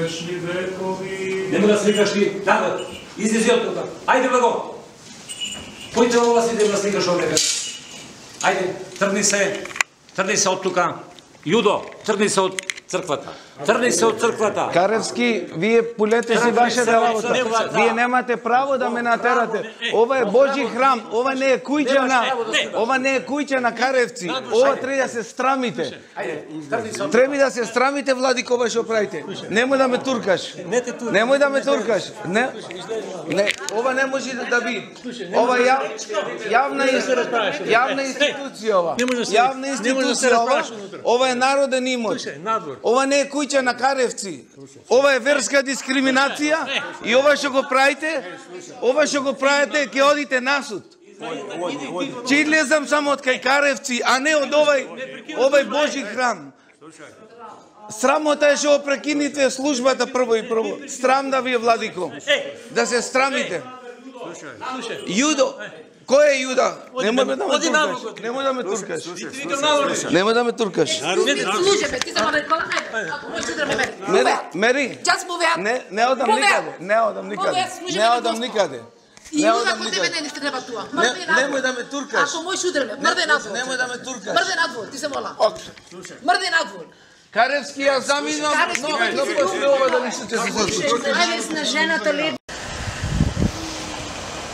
вечни векови. Нема да сликаш ти. Да, излези од тука. Ајде благо. Појте ова си да сликаш овде. Ајде, тргни се од тука. Јудо, тргни се од црквата. Тргни се од црквата. Каревски, вие полете си вашата работа. Вие немате право да ме натерате. Ова е Божи храм, ова не е куќа на Каревци. Ова треба да се страмите. Треба да се страмите, владико, ова што правите. Немој да ме туркаш. Немој да ме туркаш. Не, ова не може да би. Ова јавна институција ова. Јавна институција ова. Ова е народен имот. Ова не е куќа на Каревци. Ова е верска дискриминација и ова што го правите, ќе одите на суд. Ќе излезам само од кај Каревци, а не од овај Божи храм. Срамота е што прекините службата прво и прво. Срам да ви е, владико. Да се страмите. Јудо, кој е Јуда? Немој да ме туркаш. Немој да ме туркаш. Немој да ме туркаш. Мери. Не одам никаде. Не одам никаде. Не одам никаде. И Јуда кој тебе не треба туа. Немој да ме туркаш. Ако мој шудрме, мрде надвор. Немој да ме туркаш. Мрде надвор, ти се мола. Мрде надвор. Каревски, ја заминам, но после ова да ништо ќе се случи. Ајде на жената